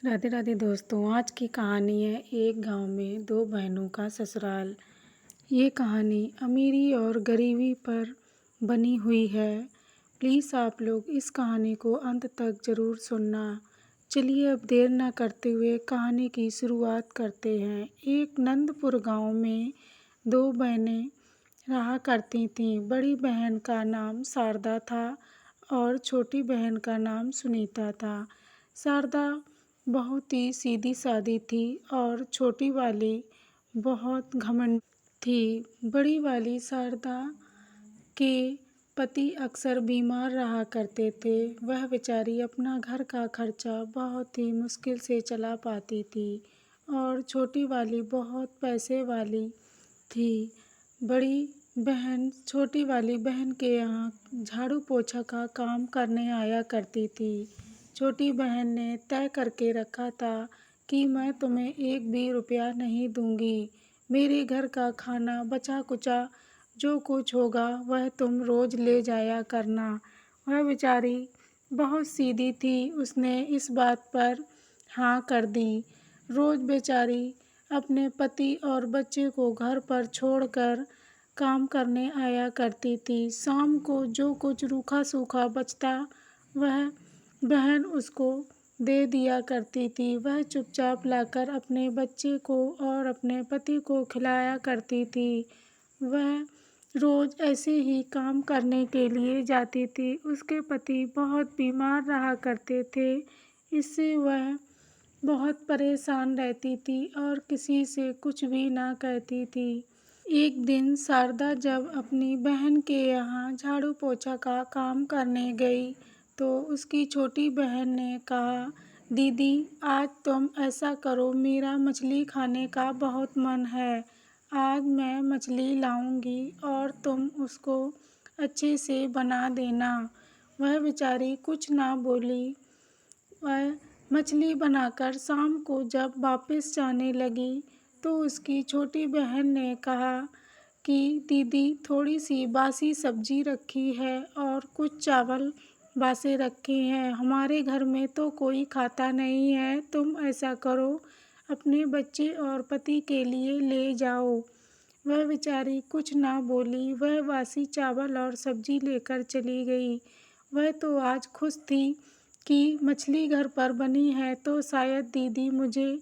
राधे राधे दोस्तों। आज की कहानी है एक गांव में दो बहनों का ससुराल। ये कहानी अमीरी और गरीबी पर बनी हुई है। प्लीज़ आप लोग इस कहानी को अंत तक ज़रूर सुनना। चलिए अब देर ना करते हुए कहानी की शुरुआत करते हैं। एक नंदपुर गांव में दो बहनें रहा करती थीं। बड़ी बहन का नाम शारदा था और छोटी बहन का नाम सुनीता था। शारदा बहुत ही सीधी सादी थी और छोटी वाली बहुत घमंड थी। बड़ी वाली शारदा के पति अक्सर बीमार रहा करते थे। वह बेचारी अपना घर का खर्चा बहुत ही मुश्किल से चला पाती थी और छोटी वाली बहुत पैसे वाली थी। बड़ी बहन छोटी वाली बहन के यहाँ झाड़ू पोछा का काम करने आया करती थी। छोटी बहन ने तय करके रखा था कि मैं तुम्हें एक भी रुपया नहीं दूंगी। मेरे घर का खाना बचा कुचा जो कुछ होगा वह तुम रोज़ ले जाया करना। वह बेचारी बहुत सीधी थी। उसने इस बात पर हाँ कर दी। रोज़ बेचारी अपने पति और बच्चे को घर पर छोड़कर काम करने आया करती थी। शाम को जो कुछ रूखा सूखा बचता वह बहन उसको दे दिया करती थी। वह चुपचाप लाकर अपने बच्चे को और अपने पति को खिलाया करती थी। वह रोज़ ऐसे ही काम करने के लिए जाती थी। उसके पति बहुत बीमार रहा करते थे। इससे वह बहुत परेशान रहती थी और किसी से कुछ भी ना कहती थी। एक दिन शारदा जब अपनी बहन के यहाँ झाड़ू पोछा का काम करने गई तो उसकी छोटी बहन ने कहा, दीदी आज तुम ऐसा करो, मेरा मछली खाने का बहुत मन है। आज मैं मछली लाऊंगी और तुम उसको अच्छे से बना देना। वह बेचारी कुछ ना बोली। वह मछली बनाकर शाम को जब वापस जाने लगी तो उसकी छोटी बहन ने कहा कि दीदी थोड़ी सी बासी सब्जी रखी है और कुछ चावल बासे रखे हैं। हमारे घर में तो कोई खाता नहीं है। तुम ऐसा करो, अपने बच्चे और पति के लिए ले जाओ। वह बेचारी कुछ ना बोली। वह बासी चावल और सब्जी लेकर चली गई। वह तो आज खुश थी कि मछली घर पर बनी है तो शायद दीदी मुझे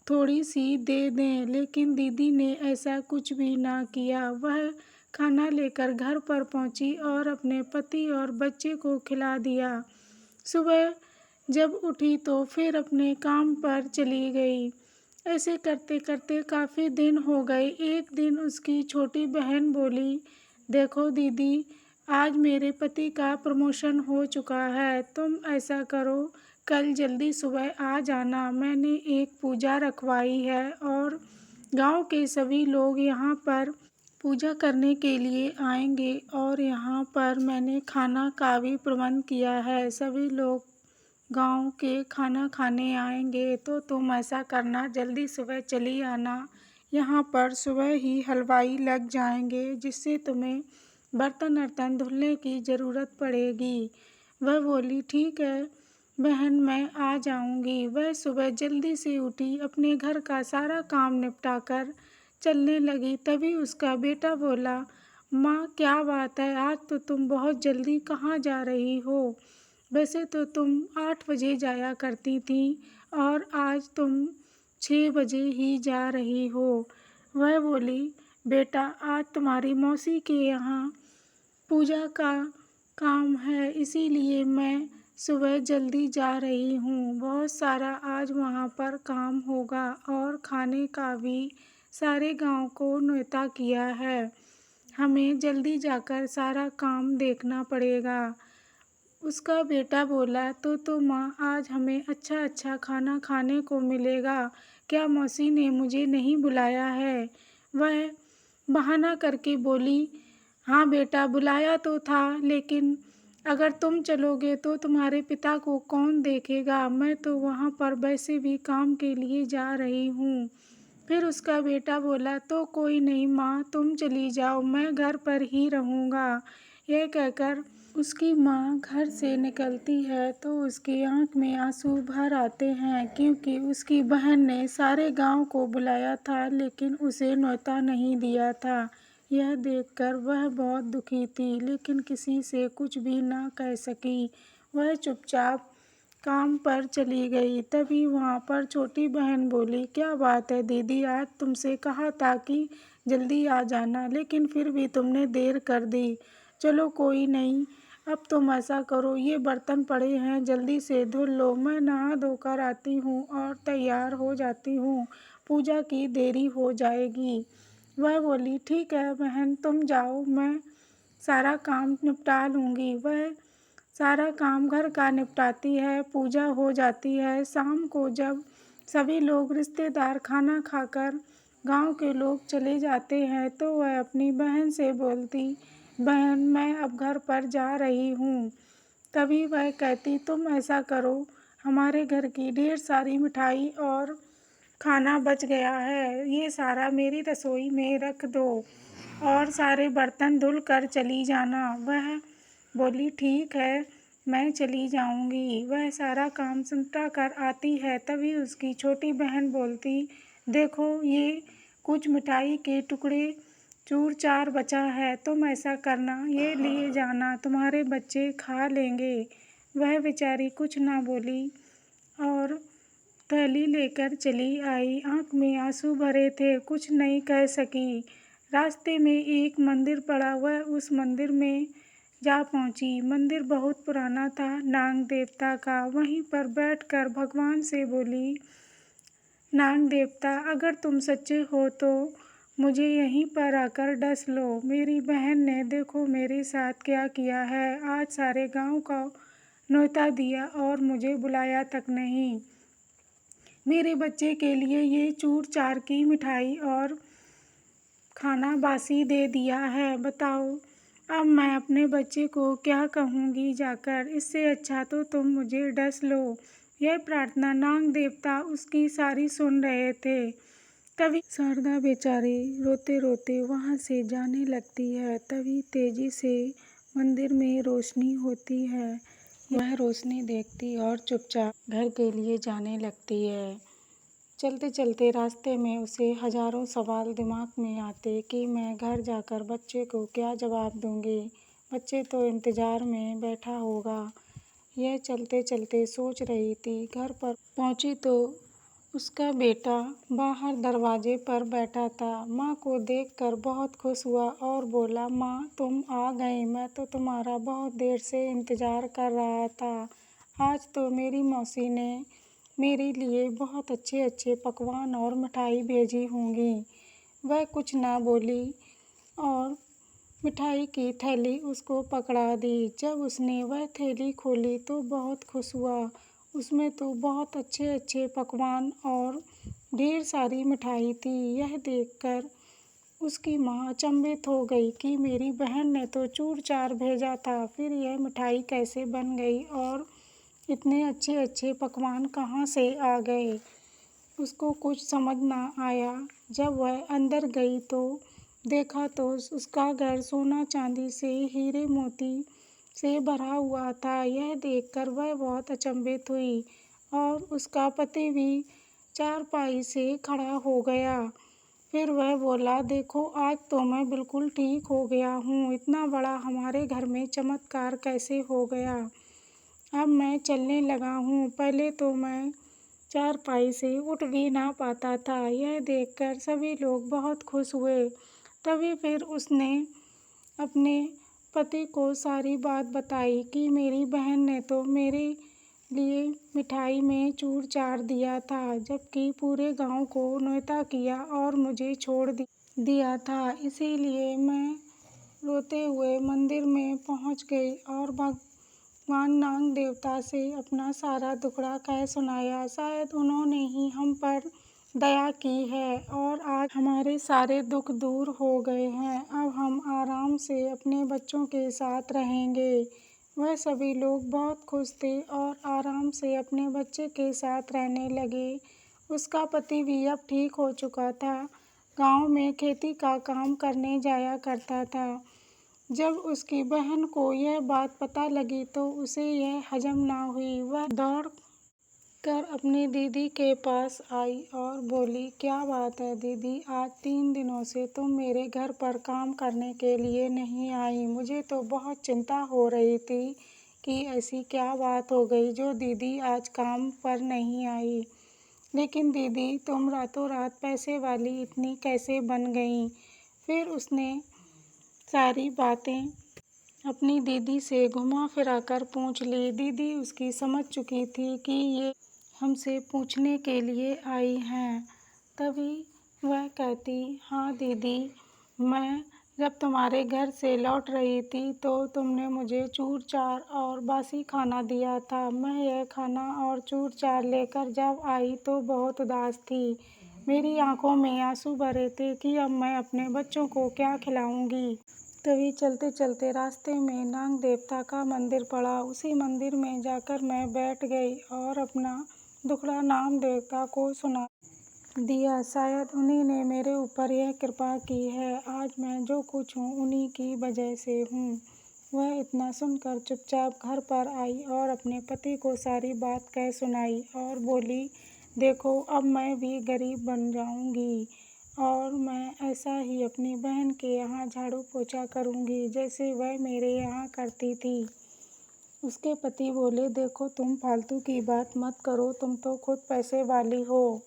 थोड़ी सी दे दें, लेकिन दीदी ने ऐसा कुछ भी ना किया। वह खाना लेकर घर पर पहुंची और अपने पति और बच्चे को खिला दिया। सुबह जब उठी तो फिर अपने काम पर चली गई। ऐसे करते करते काफ़ी दिन हो गए। एक दिन उसकी छोटी बहन बोली, देखो दीदी आज मेरे पति का प्रमोशन हो चुका है। तुम ऐसा करो, कल जल्दी सुबह आ जाना। मैंने एक पूजा रखवाई है और गांव के सभी लोग यहाँ पर पूजा करने के लिए आएंगे और यहाँ पर मैंने खाना का भी प्रबंध किया है। सभी लोग गांव के खाना खाने आएंगे तो तुम ऐसा करना, जल्दी सुबह चली आना। यहाँ पर सुबह ही हलवाई लग जाएंगे जिससे तुम्हें बर्तन वर्तन धुलने की ज़रूरत पड़ेगी। वह बोली, ठीक है बहन मैं आ जाऊंगी। वह सुबह जल्दी से उठी, अपने घर का सारा काम निपटाकर चलने लगी। तभी उसका बेटा बोला, माँ क्या बात है, आज तो तुम बहुत जल्दी कहाँ जा रही हो? वैसे तो तुम 8 बजे जाया करती थी और आज तुम 6 बजे ही जा रही हो। वह बोली, बेटा आज तुम्हारी मौसी के यहाँ पूजा का काम है इसीलिए मैं सुबह जल्दी जा रही हूँ। बहुत सारा आज वहाँ पर काम होगा और खाने का भी सारे गांव को न्योता किया है। हमें जल्दी जाकर सारा काम देखना पड़ेगा। उसका बेटा बोला, तो माँ आज हमें अच्छा अच्छा खाना खाने को मिलेगा। क्या मौसी ने मुझे नहीं बुलाया है? वह बहाना करके बोली, हाँ बेटा बुलाया तो था, लेकिन अगर तुम चलोगे तो तुम्हारे पिता को कौन देखेगा? मैं तो वहाँ पर वैसे भी काम के लिए जा रही हूँ। फिर उसका बेटा बोला, तो कोई नहीं माँ तुम चली जाओ, मैं घर पर ही रहूँगा। यह कहकर उसकी माँ घर से निकलती है तो उसकी आंख में आंसू भर आते हैं, क्योंकि उसकी बहन ने सारे गांव को बुलाया था लेकिन उसे न्योता नहीं दिया था। यह देखकर वह बहुत दुखी थी, लेकिन किसी से कुछ भी ना कह सकी। वह चुपचाप काम पर चली गई। तभी वहाँ पर छोटी बहन बोली, क्या बात है दीदी, आज तुमसे कहा था कि जल्दी आ जाना, लेकिन फिर भी तुमने देर कर दी। चलो कोई नहीं, अब तुम ऐसा करो, ये बर्तन पड़े हैं, जल्दी से धुल लो, मैं नहा धोकर आती हूँ और तैयार हो जाती हूँ, पूजा की देरी हो जाएगी। वह बोली, ठीक है बहन, तुम जाओ, मैं सारा काम निपटा लूँगी। वह सारा काम घर का निपटाती है। पूजा हो जाती है। शाम को जब सभी लोग रिश्तेदार खाना खाकर गांव के लोग चले जाते हैं तो वह अपनी बहन से बोलती, बहन मैं अब घर पर जा रही हूँ। तभी वह कहती, तुम ऐसा करो, हमारे घर की ढेर सारी मिठाई और खाना बच गया है, ये सारा मेरी रसोई में रख दो और सारे बर्तन धुल कर चली जाना। वह बोली, ठीक है, मैं चली जाऊंगी। वह सारा काम निपटा कर आती है। तभी उसकी छोटी बहन बोलती, देखो ये कुछ मिठाई के टुकड़े चूर चार बचा है, तुम ऐसा करना, ये लिए जाना, तुम्हारे बच्चे खा लेंगे। वह बेचारी कुछ ना बोली और थैली लेकर चली आई। आंख में आंसू भरे थे, कुछ नहीं कह सकी। रास्ते में एक मंदिर पड़ा, वह उस मंदिर में जा पहुंची। मंदिर बहुत पुराना था, नाग देवता का। वहीं पर बैठकर भगवान से बोली, नाग देवता, अगर तुम सच्चे हो तो मुझे यहीं पर आकर डस लो। मेरी बहन ने देखो मेरे साथ क्या किया है, आज सारे गांव का न्योता दिया और मुझे बुलाया तक नहीं। मेरे बच्चे के लिए ये चूर चार की मिठाई और खाना बासी दे दिया है। बताओ अब मैं अपने बच्चे को क्या कहूँगी जाकर, इससे अच्छा तो तुम मुझे डस लो। यह प्रार्थना नाग देवता उसकी सारी सुन रहे थे। तभी शारदा बेचारी रोते रोते वहाँ से जाने लगती है। तभी तेजी से मंदिर में रोशनी होती है। वह रोशनी देखती और चुपचाप घर के लिए जाने लगती है। चलते चलते रास्ते में उसे हजारों सवाल दिमाग में आते कि मैं घर जाकर बच्चे को क्या जवाब दूंगी, बच्चे तो इंतज़ार में बैठा होगा। यह चलते चलते सोच रही थी। घर पर पहुंची तो उसका बेटा बाहर दरवाजे पर बैठा था। माँ को देखकर बहुत खुश हुआ और बोला, माँ तुम आ गई, मैं तो तुम्हारा बहुत देर से इंतज़ार कर रहा था। आज तो मेरी मौसी ने मेरे लिए बहुत अच्छे अच्छे पकवान और मिठाई भेजी होंगी। वह कुछ ना बोली और मिठाई की थैली उसको पकड़ा दी। जब उसने वह थैली खोली तो बहुत खुश हुआ। उसमें तो बहुत अच्छे अच्छे पकवान और ढेर सारी मिठाई थी। यह देखकर उसकी माँ अचंभित हो गई कि मेरी बहन ने तो चूर चार भेजा था, फिर यह मिठाई कैसे बन गई और इतने अच्छे अच्छे पकवान कहाँ से आ गए। उसको कुछ समझ ना आया। जब वह अंदर गई तो देखा तो उसका घर सोना चांदी से, हीरे मोती से भरा हुआ था। यह देखकर वह बहुत अचंभित हुई और उसका पति भी चारपाई से खड़ा हो गया। फिर वह बोला, देखो आज तो मैं बिल्कुल ठीक हो गया हूँ, इतना बड़ा हमारे घर में चमत्कार कैसे हो गया। अब मैं चलने लगा हूँ, पहले तो मैं चारपाई से उठ भी ना पाता था। यह देखकर सभी लोग बहुत खुश हुए। तभी फिर उसने अपने पति को सारी बात बताई कि मेरी बहन ने तो मेरे लिए मिठाई में चूर चार दिया था, जबकि पूरे गांव को न्योता किया और मुझे छोड़ दिया था। इसीलिए मैं रोते हुए मंदिर में पहुंच गई और भगवान नाग देवता से अपना सारा दुखड़ा कह सुनाया। शायद उन्होंने ही हम पर दया की है और आज हमारे सारे दुख दूर हो गए हैं। अब हम आराम से अपने बच्चों के साथ रहेंगे। वह सभी लोग बहुत खुश थे और आराम से अपने बच्चे के साथ रहने लगे। उसका पति भी अब ठीक हो चुका था। गांव में खेती का काम करने जाया करता था। जब उसकी बहन को यह बात पता लगी तो उसे यह हजम ना हुई। वह दौड़ कर अपनी दीदी के पास आई और बोली, क्या बात है दीदी, आज 3 दिनों से तुम मेरे घर पर काम करने के लिए नहीं आई। मुझे तो बहुत चिंता हो रही थी कि ऐसी क्या बात हो गई जो दीदी आज काम पर नहीं आई। लेकिन दीदी तुम रातों रात पैसे वाली इतनी कैसे बन गई। फिर उसने सारी बातें अपनी दीदी से घुमा फिरा कर पूछ ली। दीदी उसकी समझ चुकी थी कि ये हमसे पूछने के लिए आई हैं। तभी वह कहती, हाँ दीदी, मैं जब तुम्हारे घर से लौट रही थी तो तुमने मुझे चूर चार और बासी खाना दिया था। मैं यह खाना और चूर चार लेकर जब आई तो बहुत उदास थी। मेरी आंखों में आंसू भरे थे कि अब मैं अपने बच्चों को क्या खिलाऊंगी। तभी चलते चलते रास्ते में नाग देवता का मंदिर पड़ा। उसी मंदिर में जाकर मैं बैठ गई और अपना दुखड़ा नाग देवता को सुना दिया। शायद उन्हीं ने मेरे ऊपर यह कृपा की है। आज मैं जो कुछ हूँ उन्हीं की वजह से हूँ। वह इतना सुनकर चुपचाप घर पर आई और अपने पति को सारी बात कह सुनाई और बोली, देखो अब मैं भी गरीब बन जाऊंगी और मैं ऐसा ही अपनी बहन के यहाँ झाड़ू पोछा करूंगी जैसे वह मेरे यहाँ करती थी। उसके पति बोले, देखो तुम फालतू की बात मत करो, तुम तो खुद पैसे वाली हो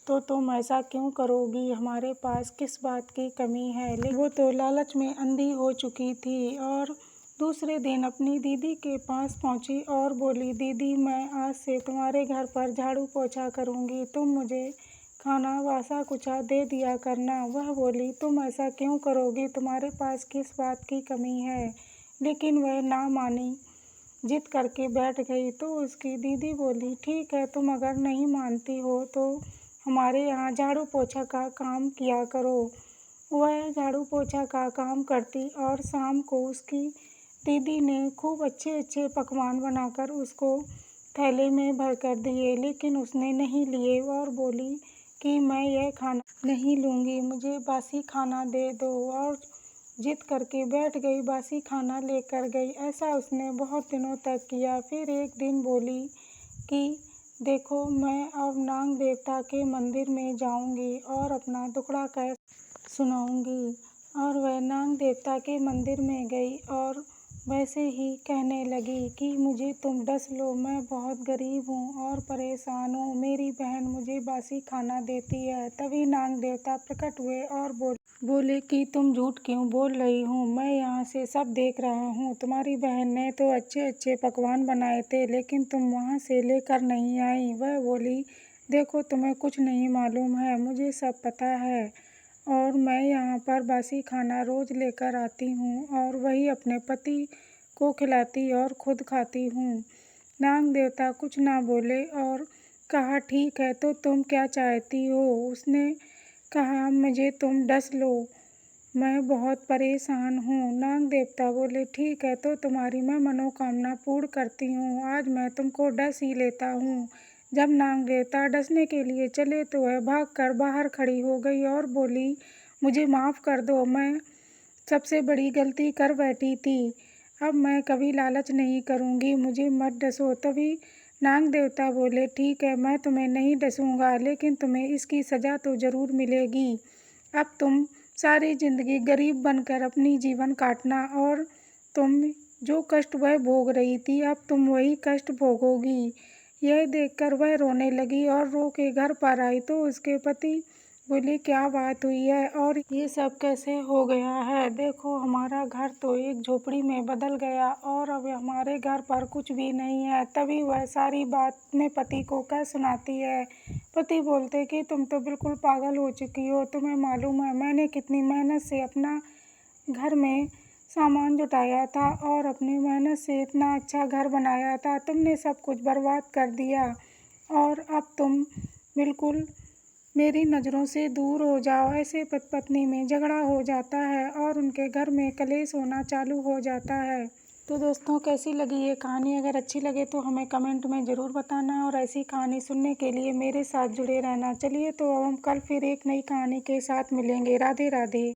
तो तुम ऐसा क्यों करोगी। हमारे पास किस बात की कमी है। लेकिन वो तो लालच में अंधी हो चुकी थी और दूसरे दिन अपनी दीदी के पास पहुंची और बोली, दीदी मैं आज से तुम्हारे घर पर झाड़ू पोछा करूंगी, तुम मुझे खाना वासा कुचा दे दिया करना। वह बोली, तुम ऐसा क्यों करोगी, तुम्हारे पास किस बात की कमी है। लेकिन वह ना मानी, जिद करके बैठ गई। तो उसकी दीदी बोली, ठीक है, तुम अगर नहीं मानती हो तो हमारे यहाँ झाड़ू पोछा का काम किया करो। वह झाड़ू पोछा का काम करती और शाम को उसकी दीदी ने खूब अच्छे अच्छे पकवान बनाकर उसको थैले में भर कर दिए। लेकिन उसने नहीं लिए और बोली कि मैं यह खाना नहीं लूँगी, मुझे बासी खाना दे दो, और जिद करके बैठ गई, बासी खाना लेकर गई। ऐसा उसने बहुत दिनों तक किया। फिर एक दिन बोली कि देखो मैं अब नाग देवता के मंदिर में जाऊंगी और अपना दुखड़ा कह सुनाऊंगी। और वह नाग देवता के मंदिर में गई और वैसे ही कहने लगी कि मुझे तुम डस लो, मैं बहुत गरीब हूँ और परेशान हूँ, मेरी बहन मुझे बासी खाना देती है। तभी नाग देवता प्रकट हुए और बोले कि तुम झूठ क्यों बोल रही हो, मैं यहाँ से सब देख रहा हूँ। तुम्हारी बहन ने तो अच्छे अच्छे पकवान बनाए थे लेकिन तुम वहाँ से लेकर नहीं आई। वह बोली, देखो तुम्हें कुछ नहीं मालूम है, मुझे सब पता है और मैं यहाँ पर बासी खाना रोज लेकर आती हूँ और वही अपने पति को खिलाती और खुद खाती हूँ। नाग देवता कुछ ना बोले और कहा, ठीक है तो तुम क्या चाहती हो। उसने कहा, मुझे तुम डस लो, मैं बहुत परेशान हूँ। नाग देवता बोले, ठीक है तो तुम्हारी मैं मनोकामना पूर्ण करती हूँ, आज मैं तुमको डस ही लेता हूँ। जब नाग देवता डसने के लिए चले तो वह भागकर बाहर खड़ी हो गई और बोली, मुझे माफ़ कर दो, मैं सबसे बड़ी गलती कर बैठी थी, अब मैं कभी लालच नहीं करूँगी, मुझे मत डसो। तभी नाग देवता बोले, ठीक है, मैं तुम्हें नहीं डसूँगा लेकिन तुम्हें इसकी सज़ा तो ज़रूर मिलेगी। अब तुम सारी ज़िंदगी गरीब बनकर अपनी जीवन काटना और तुम जो कष्ट वह भोग रही थी अब तुम वही कष्ट भोगोगी। यह देखकर वह रोने लगी और रो के घर पर आई तो उसके पति बोले, क्या बात हुई है और ये सब कैसे हो गया है। देखो हमारा घर तो एक झोपड़ी में बदल गया और अब हमारे घर पर कुछ भी नहीं है। तभी वह सारी बात अपने पति को कह सुनाती है। पति बोलते कि तुम तो बिल्कुल पागल हो चुकी हो, तुम्हें मालूम है मैंने कितनी मेहनत से अपना घर में सामान जुटाया था और अपनी मेहनत से इतना अच्छा घर बनाया था, तुमने सब कुछ बर्बाद कर दिया और अब तुम बिल्कुल मेरी नज़रों से दूर हो जाओ। ऐसे पति पत्नी में झगड़ा हो जाता है और उनके घर में कलेश होना चालू हो जाता है। तो दोस्तों कैसी लगी ये कहानी, अगर अच्छी लगे तो हमें कमेंट में ज़रूर बताना और ऐसी कहानी सुनने के लिए मेरे साथ जुड़े रहना। चलिए तो अब हम कल फिर एक नई कहानी के साथ मिलेंगे। राधे राधे।